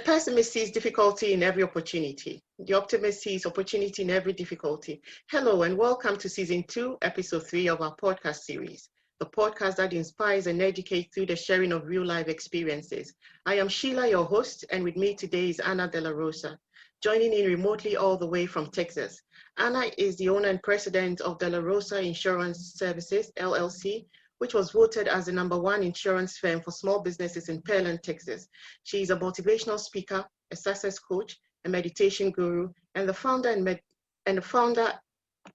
pessimist sees difficulty in every opportunity. The optimist sees opportunity in every difficulty. Hello and welcome to Season 2, Episode 3 of our podcast series, the podcast that inspires and educates through the sharing of real-life experiences. I am SHEILA, your host, and with me today is Anna de la Rosa, joining in remotely all the way from Texas. Anna is the owner and president of de la Rosa Insurance Services, LLC, which was voted as the #1 insurance firm for small businesses in Pearland, Texas. She is a motivational speaker, a success coach, a meditation guru, and the founder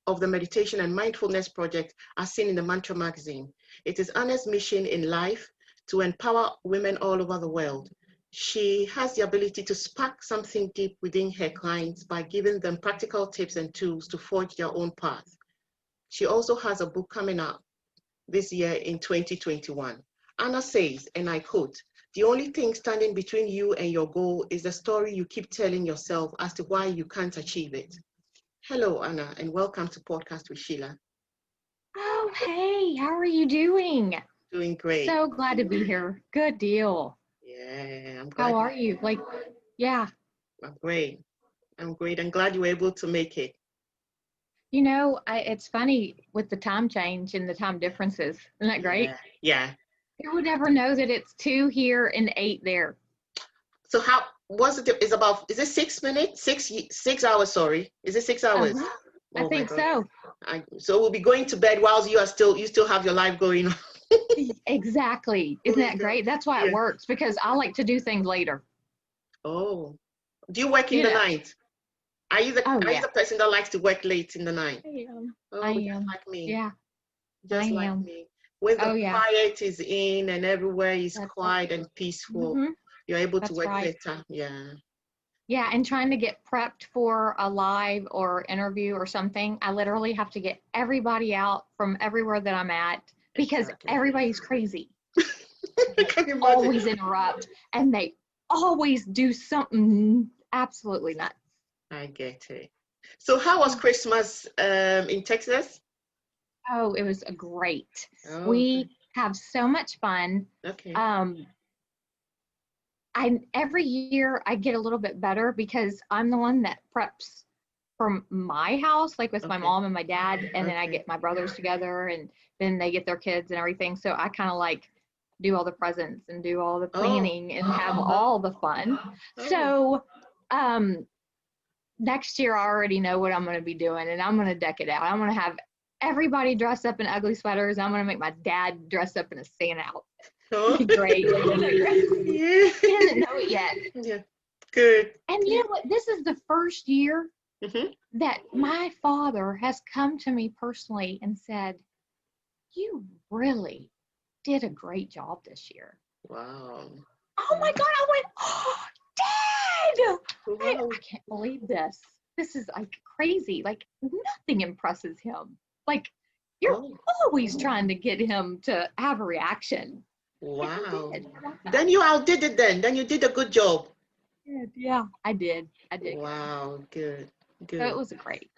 of the Meditation and Mindfulness Project, as seen in the Mantra magazine. It is Anna's mission in life to empower women all over the world. She has the ability to spark something deep within her clients by giving them practical tips and tools to forge their own path. She also has a book coming out this year in 2021. Anna says, and I quote, "The only thing standing between you and your goal is the story you keep telling yourself as to why you can't achieve it." Hello, Anna, and welcome to Podcast with SHEILA. Oh, hey, how are you doing? Doing great. So glad to be here. Good deal. Yeah, I'm glad. How are you? Yeah. I'm great. I'm great. I'm glad you were able to make it. You know, it's funny with the time change and the time differences. Isn't that great? Yeah. Who would ever know that it's 2 here and 8 there? So how was it? Is it 6 minutes? 6 hours, sorry. Is it 6 hours? I think so. So we'll be going to bed while you still have your life going on. Exactly. Isn't that great? That's why it works, because I like to do things later. Oh. Do you work in the night? Are you the person that likes to work late in the night? I am. Just like me. Yeah. Just like me. When the quiet is in and everywhere is quiet and peaceful, you're able to work better. Yeah. Yeah, and trying to get prepped for a live or interview or something, I literally have to get everybody out from everywhere that I'm at, because everybody's crazy. They always interrupt, and they always do something absolutely nuts. I get it. So how was Christmas in Texas? Oh, it was great. We have so much fun. Okay. Every year I get a little bit better because I'm the one that preps from my house, like with my mom and my dad, and then I get my brothers together, and then they get their kids and everything. So I kind of like do all the presents and do all the planning and have all the fun. So next year I already know what I'm going to be doing, and I'm going to deck it out. I'm going to have everybody dress up in ugly sweaters. I'm going to make my dad dress up in a Santa outfit. Great. Yeah. He doesn't know it yet. Yeah. Good. And you know what? This is the first year that my father has come to me personally and said, "You really did a great job this year." Wow. Oh my God. I went, "Oh, Dad! I can't believe this. This is like crazy. Like nothing impresses him. Like you're always trying to get him to have a reaction." Wow. Then you outdid it then. Then you did a good job. Yeah, I did. Wow, good. So it was great.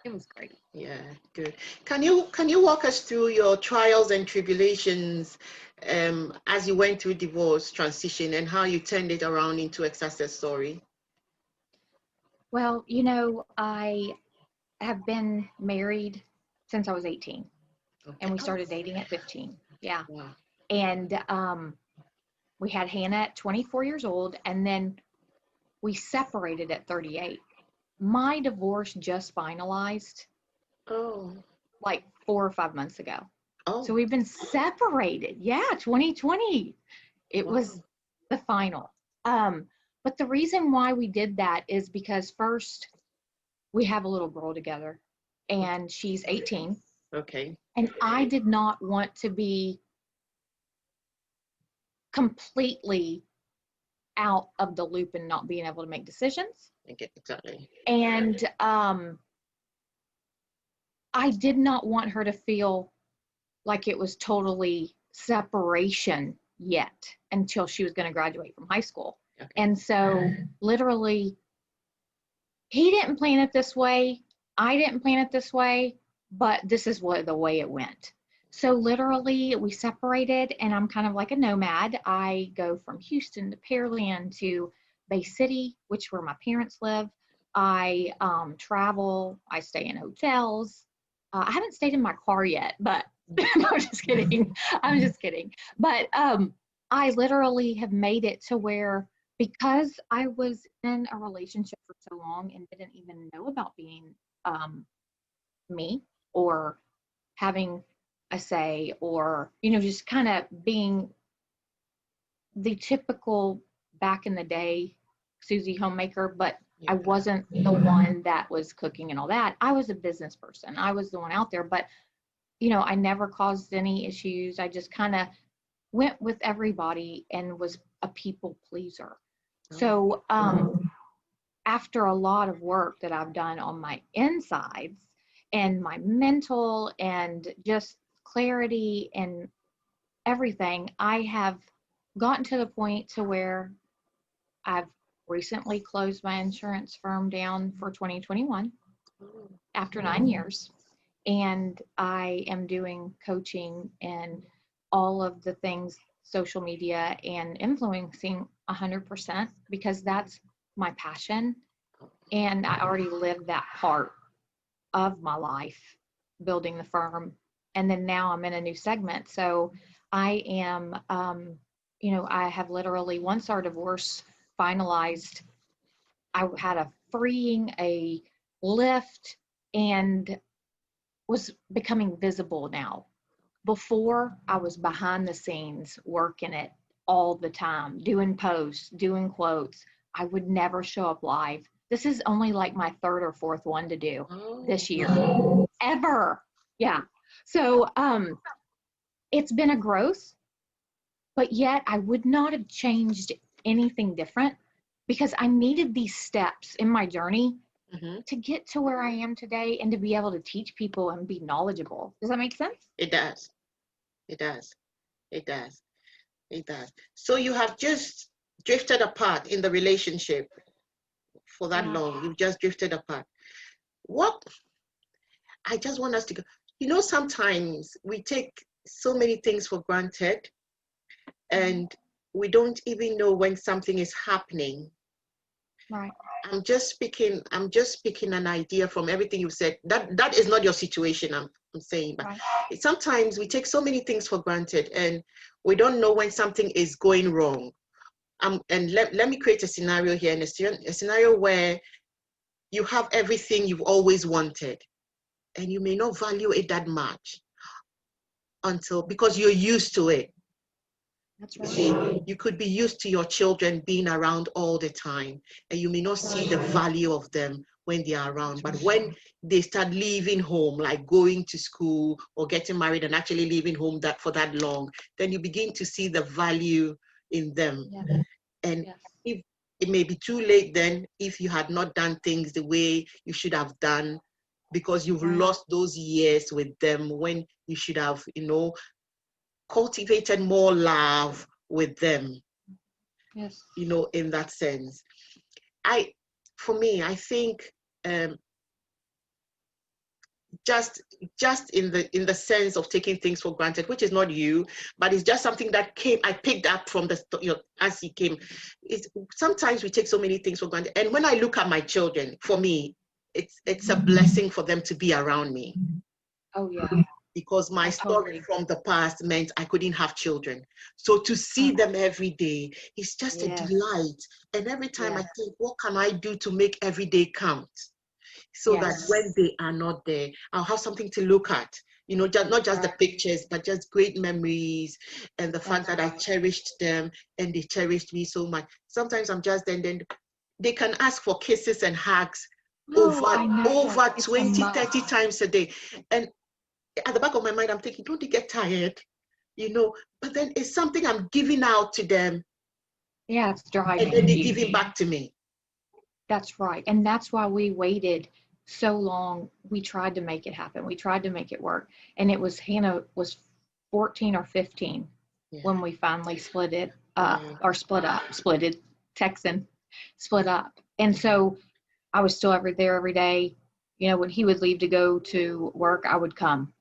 Yeah, good. Can you walk us through your trials and tribulations as you went through divorce transition and how you turned it around into a success story? Well, you know, I have been married since I was 18, and we started dating at 15. Yeah. Wow. And we had Hannah at 24 years old, and then we separated at 38. My divorce just finalized like 4 or 5 months ago. So we've been separated. Yeah, 2020. It was the final. But the reason why we did that is because first, we have a little girl together, and she's 18. Okay. And I did not want to be completely out of the loop and not being able to make decisions. Exactly. And I did not want her to feel like it was totally separation yet until she was going to graduate from high school. Okay. And so literally, he didn't plan it this way. I didn't plan it this way, but this is the way it went. So literally we separated, and I'm kind of like a nomad. I go from Houston to Pearland to Bay City, which where my parents live. I travel. I stay in hotels. I haven't stayed in my car yet, but I'm just kidding. I'm just kidding. But I literally have made it to where, because I was in a relationship for so long and didn't even know about being me or having a say, or, just kind of being the typical back in the day Susie homemaker, but I wasn't the one that was cooking and all that. I was a business person. I was the one out there, but I never caused any issues. I just kind of went with everybody and was a people pleaser. So after a lot of work that I've done on my insides and my mental and just clarity and everything, I have gotten to the point to where I've recently closed my insurance firm down for 2021 after 9 years. And I am doing coaching and all of the things, social media and influencing 100%, because that's my passion. And I already lived that part of my life building the firm. And then now I'm in a new segment. So I am, I have literally, once our divorce finalized, I had a lift and was becoming visible now. Before, I was behind the scenes working it all the time, doing posts, doing quotes. I would never show up live. This is only like my third or fourth one to do this year, ever. Yeah. So it's been a growth, but yet I would not have changed anything different, because I needed these steps in my journey to get to where I am today and to be able to teach people and be knowledgeable. Does that make sense? It does. It does. It does. It does. So you have just drifted apart in the relationship for that long. You've just drifted apart. What I just want us to go, sometimes we take so many things for granted and we don't even know when something is happening. Right. I'm just speaking an idea from everything you've said. That is not your situation, I'm saying. But right. Sometimes we take so many things for granted and we don't know when something is going wrong. And let me create a scenario here, a scenario where you have everything you've always wanted and you may not value it that much because you're used to it. That's right. You could be used to your children being around all the time, and you may not see the value of them when they are around. But when they start leaving home, like going to school or getting married and actually leaving home for that long, then you begin to see the value in them. Yes. And if it may be too late then if you had not done things the way you should have done, because you've lost those years with them when you should have, cultivated more love with them. Yes. In that sense. For me, I think just in the sense of taking things for granted, which is not you, but it's just something that I picked up from as he came. Sometimes we take so many things for granted. And when I look at my children, for me, it's a blessing for them to be around me. Oh yeah. Because my story from the past meant I couldn't have children. So to see them every day is just a delight. And every time I think, what can I do to make every day count? So that when they are not there, I'll have something to look at. Not just the pictures, but just great memories and the fact that I cherished them and they cherished me so much. Sometimes I'm just then they can ask for kisses and hugs over 20, 30 times a day. And at the back of my mind, I'm thinking, don't they get tired? But then it's something I'm giving out to them. Yeah, it's driving. And then they give it back to me. That's right. And that's why we waited so long. We tried to make it happen. We tried to make it work. And Hannah was 14 or 15 when we finally split up. And so I was still there every day. When he would leave to go to work, I would come,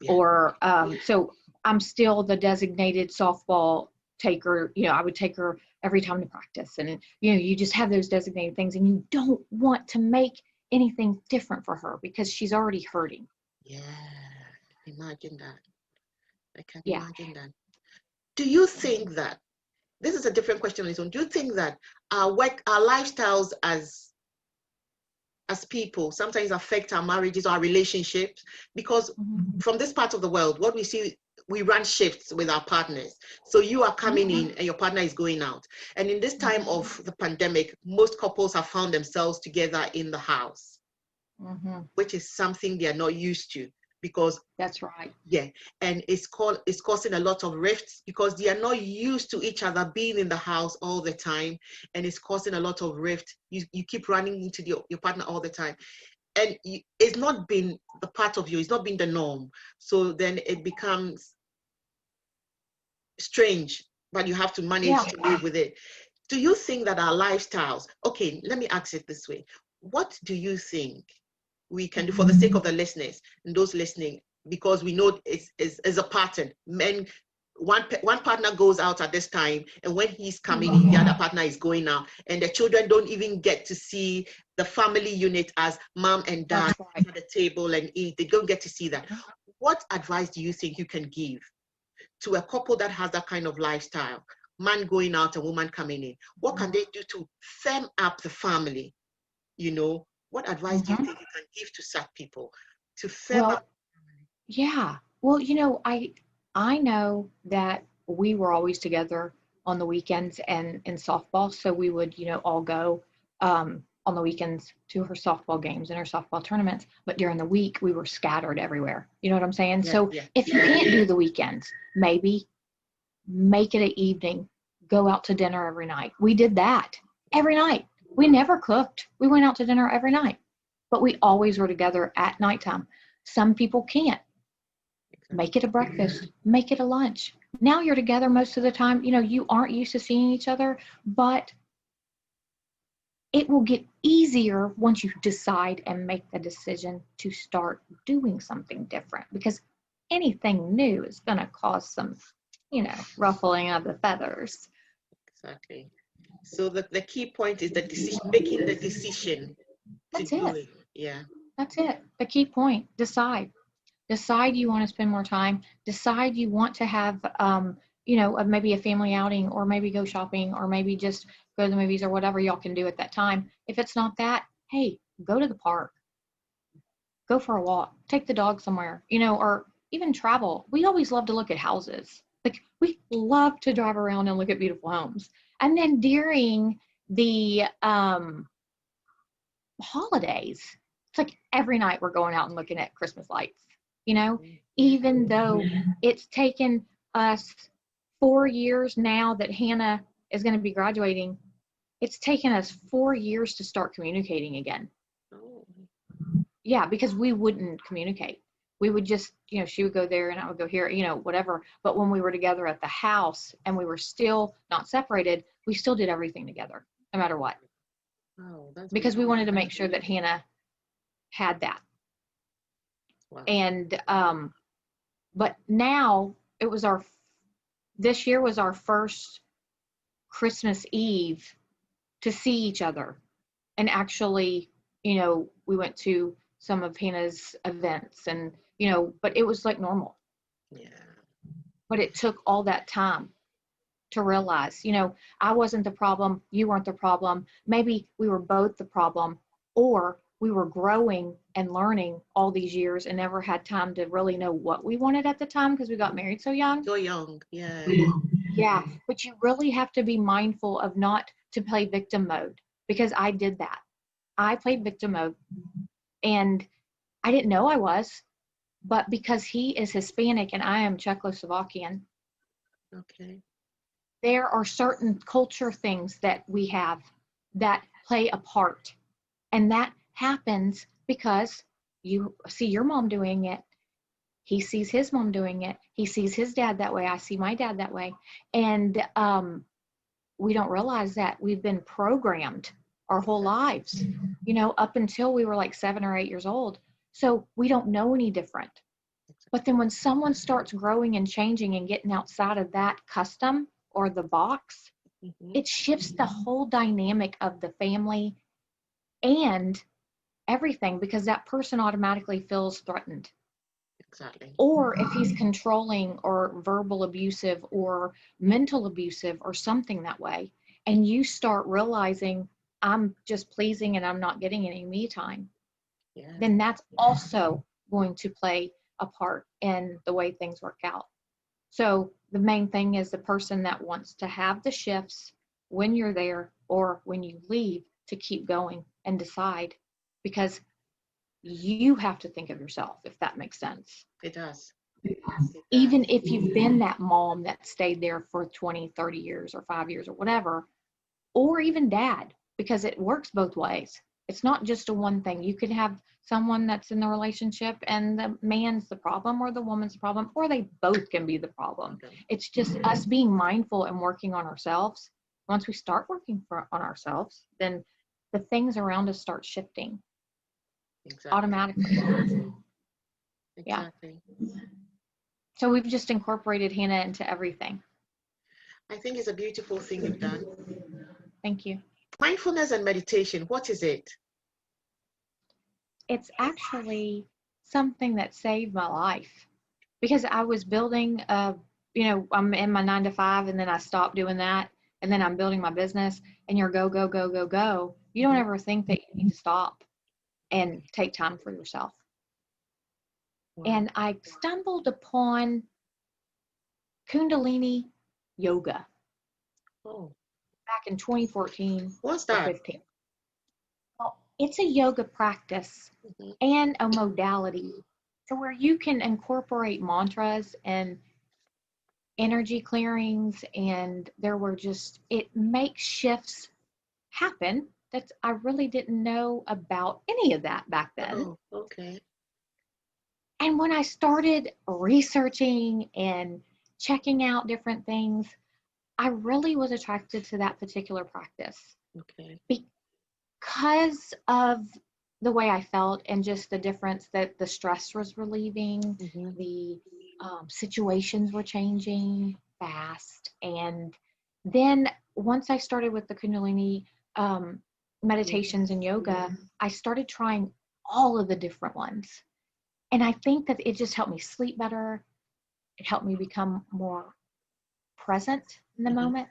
or so I'm still the designated softball take her, I would take her every time to practice. And, you just have those designated things, and you don't want to make anything different for her because she's already hurting. Yeah, imagine that. I can imagine that. Do you think that, this is a different question on its own, do you think that our lifestyles as people sometimes affect our marriages or our relationships? Because from this part of the world, what we see, we run shifts with our partners. So you are coming in and your partner is going out. And in this time of the pandemic, most couples have found themselves together in the house, which is something they are not used to. Because that's right. Yeah, and it's causing a lot of rifts because they are not used to each other being in the house all the time, and it's causing a lot of rift. You keep running into your partner all the time, and it's not been the part of you. It's not been the norm. So then it becomes strange, but you have to manage to live with it. Do you think that our lifestyles? Okay, let me ask it this way: what do you think we can do for the sake of the listeners and those listening, because we know it's a pattern. Men, one partner goes out at this time, and when he's coming in, the other partner is going out, and the children don't even get to see the family unit as mom and dad at the table and eat. They don't get to see that. What advice do you think you can give to a couple that has that kind of lifestyle? Man going out and woman coming in. What can they do to firm up the family? What advice do you think you can give to such people to firm up? Yeah. Well, I know that we were always together on the weekends and in softball. So we would, all go on the weekends to her softball games and her softball tournaments. But during the week, we were scattered everywhere. You know what I'm saying? Yeah, so if you can't do the weekends, maybe make it an evening, go out to dinner every night. We did that every night. We never cooked. We went out to dinner every night, but we always were together at nighttime. Some people can't. Make it a breakfast, make it a lunch. Now you're together most of the time. You aren't used to seeing each other, but it will get easier once you decide and make the decision to start doing something different, because anything new is going to cause some, ruffling of the feathers. Exactly. So the key point is the decision, making the decision to do it. Yeah. That's it. The key point, decide you want to spend more time, decide you want to have, maybe a family outing, or maybe go shopping, or maybe just go to the movies, or whatever y'all can do at that time. If it's not that, hey, go to the park, go for a walk, take the dog somewhere, or even travel. We always love to look at houses. Like, we love to drive around and look at beautiful homes. And then during the holidays, it's like every night we're going out and looking at Christmas lights, even though it's taken us 4 years now that Hannah is going to be graduating. It's taken us 4 years to start communicating again. Yeah, because we wouldn't communicate. We would just, she would go there and I would go here, whatever. But when we were together at the house and we were still not separated, we still did everything together, no matter what. Because we wanted to make sure that Hannah had that. Wow. And, but now this year was our first Christmas Eve to see each other. And actually, we went to some of Hannah's events and, but it was like normal. Yeah. But it took all that time to realize, I wasn't the problem. You weren't the problem. Maybe we were both the problem, or we were growing and learning all these years and never had time to really know what we wanted at the time because we got married so young. So young, yeah. Yeah, but you really have to be mindful of not to play victim mode, because I did that. I played victim mode and I didn't know I was, but because he is Hispanic and I am Czechoslovakian. Okay. There are certain culture things that we have that play a part, and that happens because you see your mom doing it. He sees his mom doing it. He sees his dad that way. I see my dad that way. And we don't realize that we've been programmed our whole lives, up until we were like 7 or 8 years old. So we don't know any different. But then when someone starts growing and changing and getting outside of that custom or the box, it shifts the whole dynamic of the family and everything, because that person automatically feels threatened. Exactly. Or if he's controlling or verbal abusive or mental abusive or something that way, and you start realizing I'm just pleasing and I'm not getting any me time, then that's also going to play a part in the way things work out. So the main thing is the person that wants to have the shifts when you're there or when you leave to keep going and decide, because you have to think of yourself, if that makes sense. It does. Even if you've been that mom that stayed there for 20, 30 years or 5 years or whatever, or even dad, because it works both ways. It's not just a one thing. You could have someone that's in the relationship and the man's the problem or the woman's the problem, or they both can be the problem. It's just us being mindful and working on ourselves. Once we start working on ourselves, then the things around us start shifting automatically. Exactly. Yeah. So we've just incorporated Hannah into everything. I think it's a beautiful thing you've done. Thank you. Mindfulness and meditation, what is it? It's actually something that saved my life, because I was building I'm in my 9 to 5, and then I stopped doing that, and then I'm building my business, and you're go, go, go, go, go. You don't ever think that you need to stop and take time for yourself. And I stumbled upon Kundalini yoga back in 2014. What's that? 15. Well, it's a yoga practice and a modality to where you can incorporate mantras and energy clearings, and it makes shifts happen that I really didn't know about any of that back then. Oh, okay. And when I started researching and checking out different things, I really was attracted to that particular practice. Okay. Because of the way I felt and just the difference that the stress was relieving, the situations were changing fast. And then once I started with the Kundalini meditations and yoga, I started trying all of the different ones. And I think that it just helped me sleep better. It helped me become more present in the moment,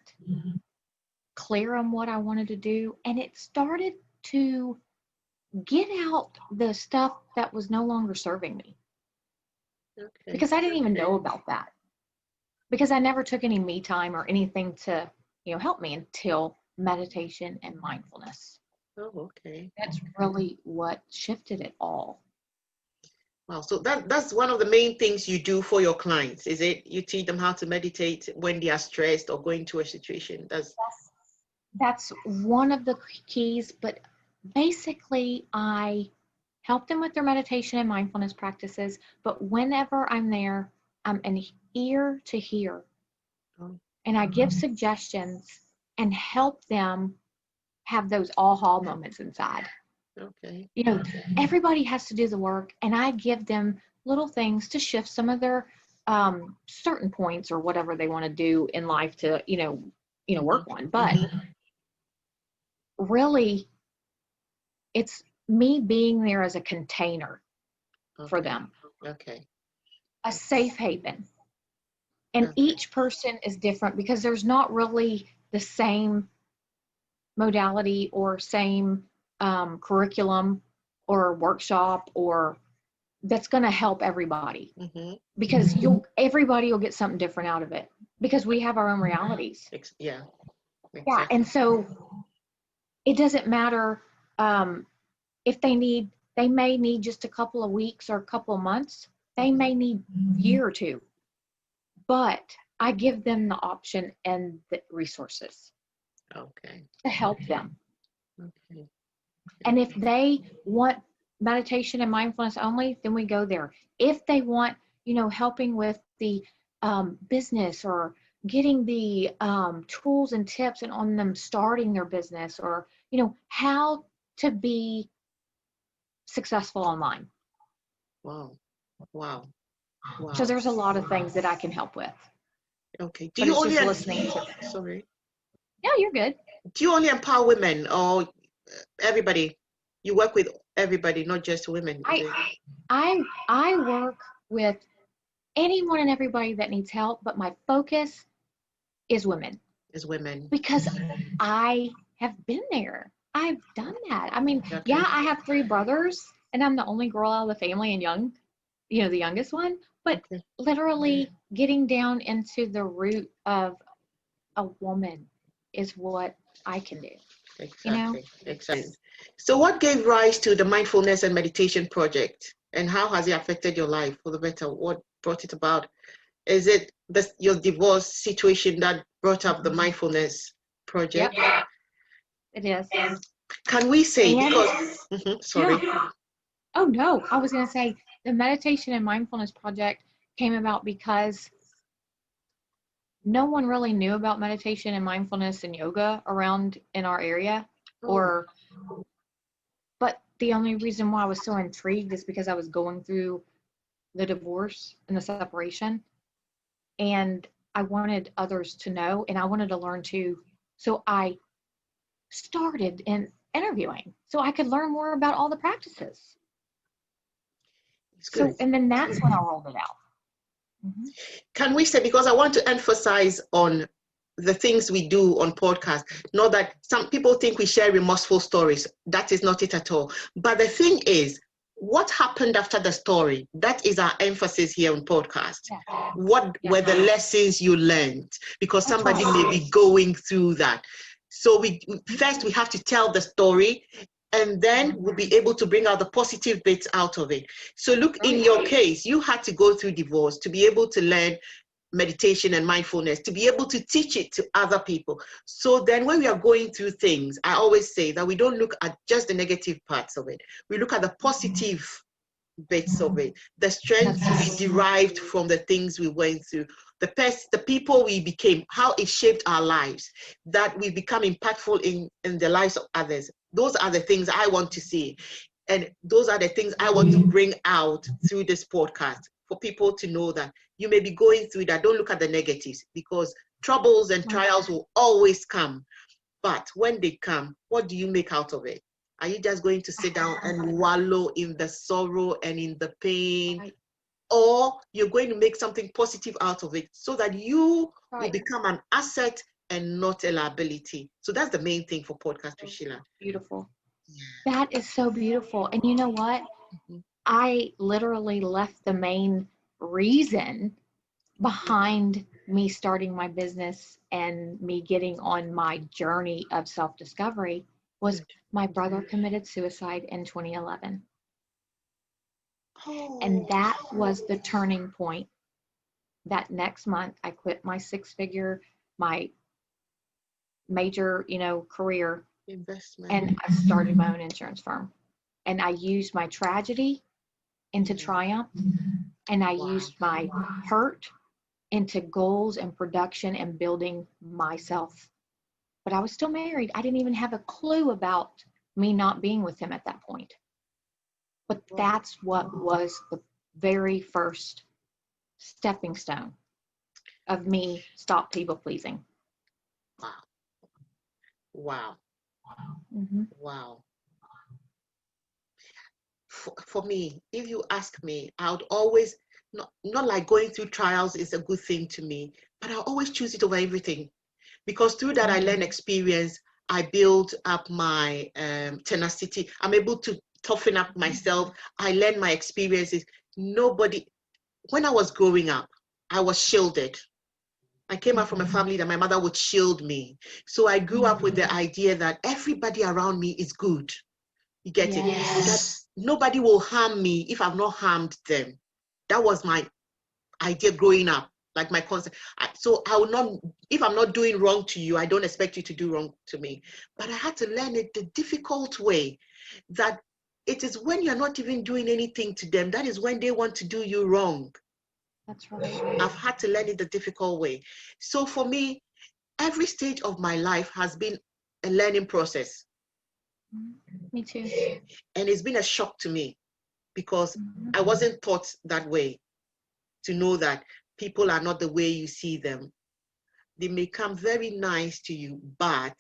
clear on what I wanted to do. And it started to get out the stuff that was no longer serving me. Okay. Because I didn't even know about that. Because I never took any me time or anything to, help me until meditation and mindfulness. Oh, okay. That's really what shifted it all. Wow, so that's one of the main things you do for your clients, is it? You teach them how to meditate when they are stressed or going through a situation. That's one of the keys, but basically I help them with their meditation and mindfulness practices, but whenever I'm there, I'm an ear to hear. And I give suggestions and help them have those aha moments inside. Okay. Everybody has to do the work, and I give them little things to shift some of their certain points or whatever they want to do in life to, work on. But really, it's me being there as a container for them. Okay. A safe haven. And each person is different because there's not really the same modality or same curriculum or workshop or that's going to help everybody, because everybody will get something different out of it because we have our own realities. Yeah. Exactly. Yeah. And so it doesn't matter if they may need just a couple of weeks or a couple of months. They may need a year or two, but I give them the option and the resources to help them. Okay. And if they want meditation and mindfulness only, then we go there. If they want, helping with the business or getting the tools and tips and on them starting their business or, how to be successful online. Wow. So there's a lot of things that I can help with. Okay. But it's just listening to. Sorry. No, you're good. Do you only empower women or everybody? You work with everybody, not just women. I work with anyone and everybody that needs help, but my focus is women. Is women. Because I have been there. I've done that. I mean, yeah, I have 3 brothers, and I'm the only girl out of the family and young, the youngest one. But literally getting down into the root of a woman is what I can do. Exactly. Exactly. So what gave rise to the Mindfulness and Meditation Project, and how has it affected your life for the better? What brought it about? Is it your divorce situation that brought up the Mindfulness Project? Yep. It is. Can we say, because, sorry. Yeah. Oh, no. I was going to say the Meditation and Mindfulness Project came about because no one really knew about meditation and mindfulness and yoga around in our area. But the only reason why I was so intrigued is because I was going through the divorce and the separation. And I wanted others to know, and I wanted to learn too. So I started in interviewing so I could learn more about all the practices. So, and then that's when I rolled it out. Can we say, because I want to emphasize on the things we do on podcast, not that some people think we share remorseful stories. That is not it at all. But the thing is, what happened after the story? That is our emphasis here on podcast. Yeah. What were the lessons you learned? Because somebody may be going through that. So we have to tell the story, and then we'll be able to bring out the positive bits out of it. So look, in your case, you had to go through divorce to be able to learn meditation and mindfulness, to be able to teach it to other people. So then when we are going through things, I always say that we don't look at just the negative parts of it. We look at the positive bits of it, the strength we derived from the things we went through, the people we became, how it shaped our lives, that we become impactful in the lives of others. Those are the things I want to see. And those are the things I want to bring out through this podcast, for people to know that you may be going through that. Don't look at the negatives, because troubles and trials will always come. But when they come, what do you make out of it? Are you just going to sit down and wallow in the sorrow and in the pain? Or you're going to make something positive out of it, so that you will become an asset and not a liability. So that's the main thing for podcast with SHEILA. Beautiful. That is so beautiful. And you know what? I literally left the main reason behind me starting my business and me getting on my journey of self-discovery was my brother committed suicide in 2011. And that was the turning point. That next month, I quit my 6-figure, my major, career investment, and I started my own insurance firm. And I used my tragedy into triumph, and I used my hurt into goals and production and building myself. But I was still married. I didn't even have a clue about me not being with him at that point. But that's what was the very first stepping stone of me stop people pleasing. Wow. Wow. For me, if you ask me, I would always, not like going through trials is a good thing to me, but I always choose it over everything. Because through that, I learn experience. I build up my tenacity. I'm able to toughen up myself. I learn my experiences. When I was growing up, I was shielded. I came out from a family that my mother would shield me. So I grew up with the idea that everybody around me is good. You get it? That nobody will harm me if I've not harmed them. That was my idea growing up, like my concept. So I will not, if I'm not doing wrong to you, I don't expect you to do wrong to me. But I had to learn it the difficult way, that it is when you're not even doing anything to them, that is when they want to do you wrong. That's right. I've had to learn it the difficult way. So for me, every stage of my life has been a learning process. Me too. And it's been a shock to me, because I wasn't taught that way, to know that people are not the way you see them. they may come very nice to you, but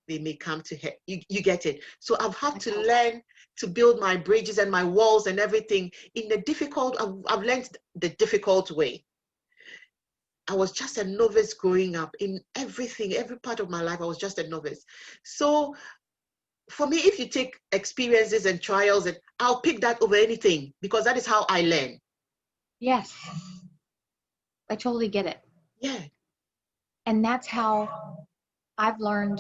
they may come to hurt. You get it? So I've had to learn to build my bridges and my walls and everything in the difficult. I've learned the difficult way. I was just a novice growing up in everything, every part of my life. I was just a novice. So for me, if you take experiences and trials, and I'll pick that over anything, because that is how I learn. Yes. I totally get it. Yeah. And that's how I've learned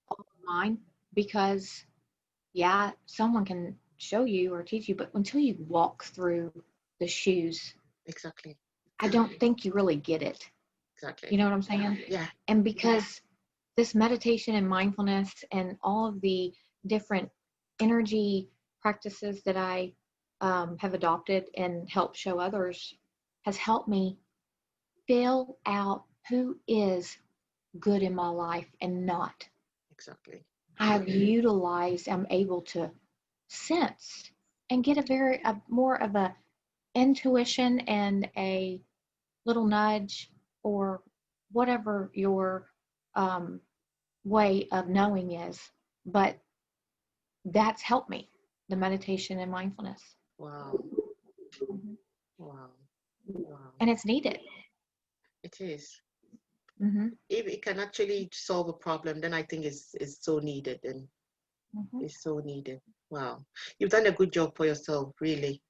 all of mine, because yeah, someone can show you or teach you, but until you walk through the shoes, exactly, I don't think you really get it. Exactly. You know what I'm saying? Yeah. And because this meditation and mindfulness and all of the different energy practices that I have adopted and helped show others has helped me fill out who is good in my life and not. Exactly. I'm able to sense and get a more of a intuition and a little nudge, or whatever your way of knowing is. But that's helped me, the meditation and mindfulness. Wow. Mm-hmm. Wow. Wow. And it's needed. It is. Mm-hmm. If it can actually solve a problem, then I think it's so needed, and it's so needed. Wow. You've done a good job for yourself, really.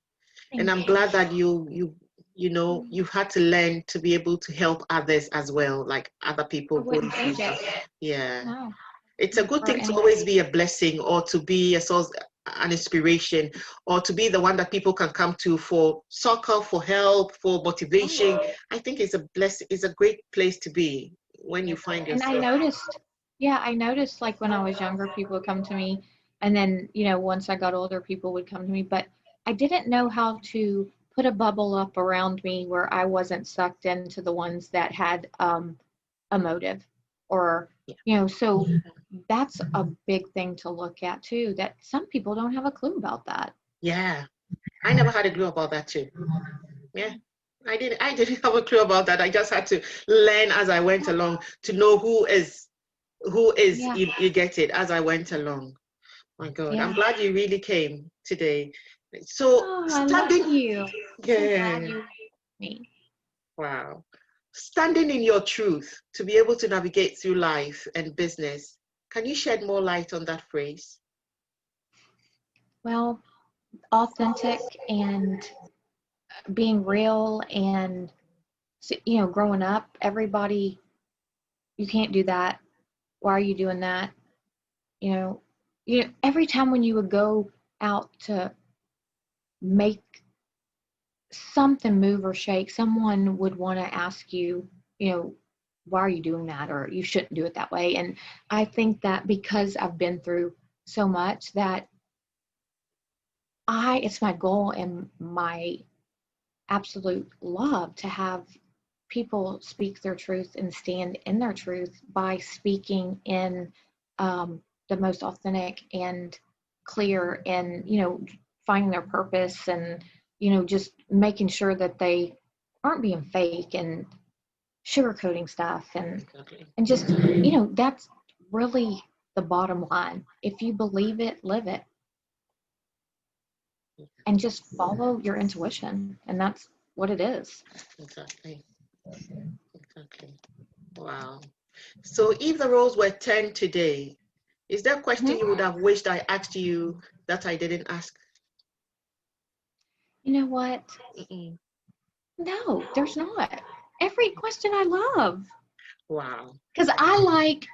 And I'm glad that you've had to learn to be able to help others as well, like other people going through that. Yeah. No. It's a good thing to always be a blessing, or to be a source, an inspiration, or to be the one that people can come to for succor, for help, for motivation. I think it's a great place to be when you find yourself. And I noticed like when I was younger, people would come to me, and then, once I got older, people would come to me, but I didn't know how to put a bubble up around me where I wasn't sucked into the ones that had a motive, or, so that's a big thing to look at too, that some people don't have a clue about that. Yeah. I never had a clue about that too. Yeah. I didn't have a clue about that. I just had to learn as I went along to know who is you get it, as I went along. My God, I'm glad you really came today. So standing, I love you. Yeah. So me. Wow. Standing in your truth to be able to navigate through life and business. Can you shed more light on that phrase? Well, authentic and being real, and growing up, everybody, you can't do that. Why are you doing that? Every time when you would go out to make something move or shake, someone would want to ask you, why are you doing that? Or you shouldn't do it that way. And I think that because I've been through so much, that it's my goal and my absolute love to have people speak their truth and stand in their truth by speaking in the most authentic and clear, and finding their purpose, and just making sure that they aren't being fake and sugarcoating stuff, and just that's really the bottom line. If you believe it, live it, and just follow your intuition, and that's what it is. Exactly. Wow. So if the roles were turned today, is there a question you would have wished I asked you that I didn't ask? You know what? No, there's not. Every question I love. Wow. Because I like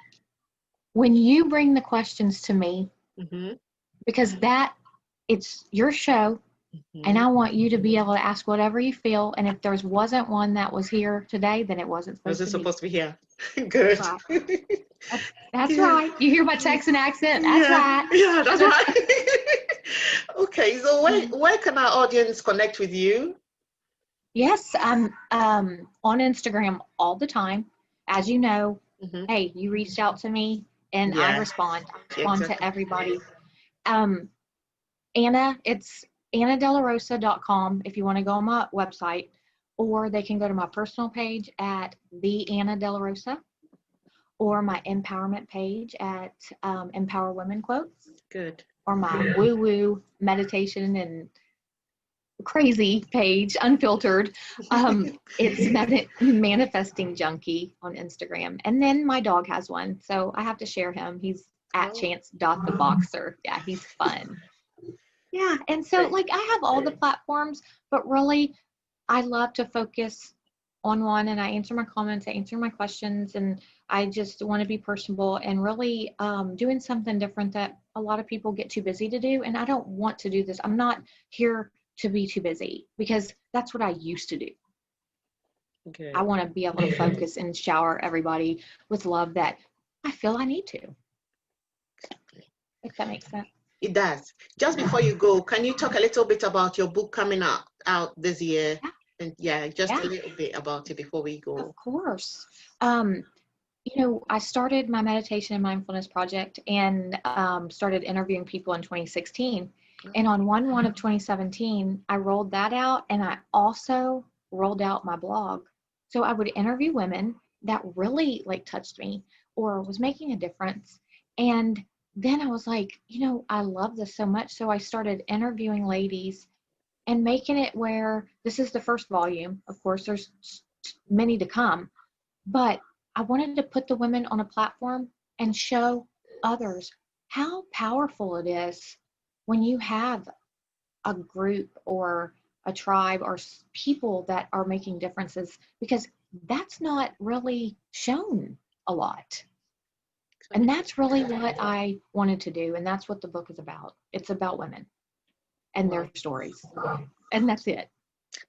when you bring the questions to me, because it's your show, and I want you to be able to ask whatever you feel. And if there wasn't one that was here today, then it wasn't supposed to be here. Good. Right. That's right. You hear my Texan accent? That's right. Yeah, that's right. Okay, so where can our audience connect with you? Yes, I'm on Instagram all the time. As you know, hey, you reached out to me, and I respond. To everybody. Anna, it's annadelarosa.com if you want to go on my website, or they can go to my personal page at the Anna De La Rosa. or my empowerment page at Empower Women Quotes. Good. Or my woo-woo meditation and crazy page, unfiltered. It's Manifesting Junkie on Instagram. And then my dog has one, so I have to share him. He's at Chance.the.boxer. Yeah, he's fun. Yeah, and so like I have all the platforms, but really I love to focus on one, and I answer my comments, I answer my questions, and I just want to be personable and really doing something different that a lot of people get too busy to do. And I don't want to do this. I'm not here to be too busy, because that's what I used to do. Okay. I want to be able to focus and shower everybody with love that I feel I need to. Exactly. If that makes sense. It does. Just before you go, can you talk a little bit about your book coming out this year? Yeah. And a little bit about it before we go. Of course. I started my Meditation and Mindfulness Project and started interviewing people in 2016. And on 1/1 of 2017, I rolled that out, and I also rolled out my blog. So I would interview women that really touched me or was making a difference. And then I was like, I love this so much. So I started interviewing ladies and making it where this is the first volume. Of course, there's many to come, but I wanted to put the women on a platform and show others how powerful it is when you have a group or a tribe or people that are making differences, because that's not really shown a lot. And that's really what I wanted to do. And that's what the book is about. It's about women and their stories. And that's it.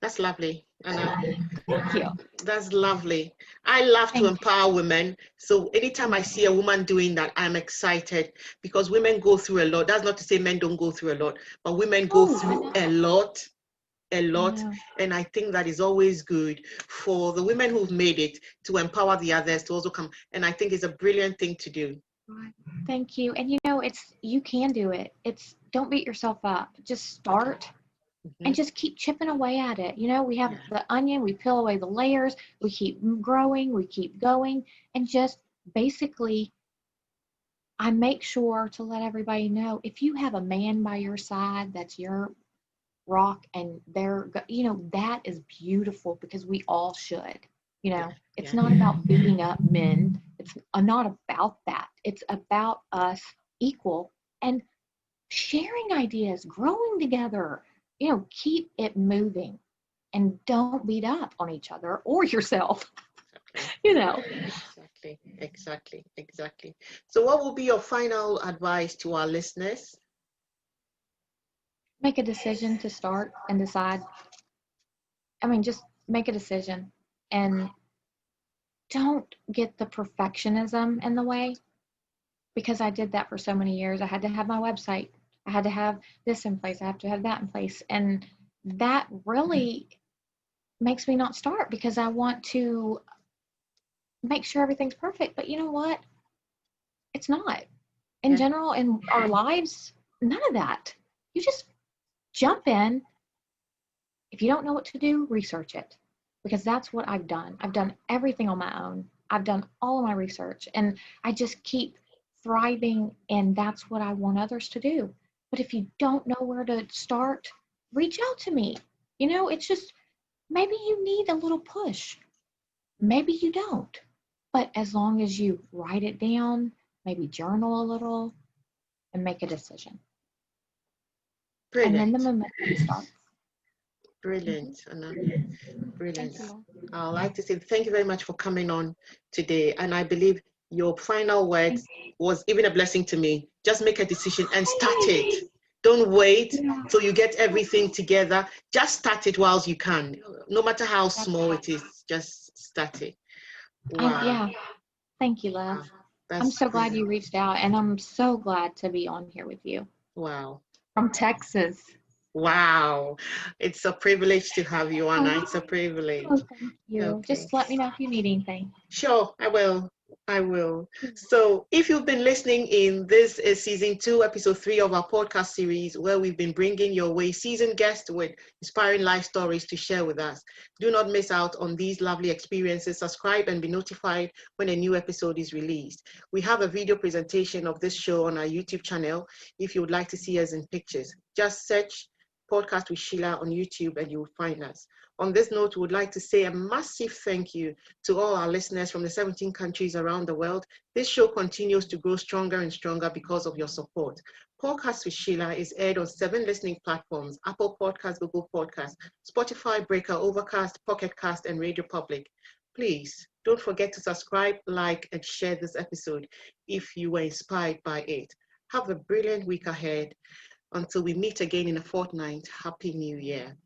That's lovely. Thank you. That's lovely. I love to empower women. So anytime I see a woman doing that, I'm excited, because women go through a lot. That's not to say men don't go through a lot, but women go through a lot. And I think that is always good for the women who've made it to empower the others to also come. And I think it's a brilliant thing to do. Thank you. And you can do it. Don't beat yourself up. Just start. And just keep chipping away at it. We have the onion, we peel away the layers, we keep growing, we keep going, and just basically, I make sure to let everybody know, if you have a man by your side, that's your rock, and that is beautiful, because we all should. It's not about beating up men. It's not about that. It's about us equal and sharing ideas, growing together. Keep it moving, and don't beat up on each other or yourself. Exactly. So what will be your final advice to our listeners? Make a decision to start and decide. Just make a decision, and don't get the perfectionism in the way, because I did that for so many years. I had to have my website. I had to have this in place. I have to have that in place. And that really makes me not start, because I want to make sure everything's perfect. But you know what? It's not. In general, in our lives, none of that. You just jump in. If you don't know what to do, research it, because that's what I've done. I've done everything on my own. I've done all of my research, and I just keep thriving, and that's what I want others to do. But if you don't know where to start, reach out to me. It's just, maybe you need a little push. Maybe you don't. But as long as you write it down, maybe journal a little, and make a decision. Brilliant. And then the momentum starts. Brilliant, Anna. Brilliant. I'd like to say thank you very much for coming on today. And I believe your final words was even a blessing to me. Just make a decision and start it. Don't wait till you get everything together. Just start it whilst you can. No matter how small it is, just start it. Wow. Thank you, love. I'm so glad you reached out, and I'm so glad to be on here with you. Wow. From Texas. Wow. It's a privilege to have you, Anna. It's a privilege. Oh, thank you. Okay. Just let me know if you need anything. Sure, I will. I will. So if you've been listening in, this is season 2, episode 3 of our podcast series, where we've been bringing your way seasoned guests with inspiring life stories to share with us. Do not miss out on these lovely experiences. Subscribe and be notified when a new episode is released. We have a video presentation of this show on our YouTube channel if you would like to see us in pictures. Just search Podcast with SHEILA on YouTube and you will find us. On this note, we would like to say a massive thank you to all our listeners from the 17 countries around the world. This show continues to grow stronger and stronger because of your support. Podcast with SHEILA is aired on 7 listening platforms: Apple Podcasts, Google Podcasts, Spotify, Breaker, Overcast, Pocket Cast, and Radio Public. Please don't forget to subscribe, like, and share this episode if you were inspired by it. Have a brilliant week ahead. Until we meet again in a fortnight, Happy New Year.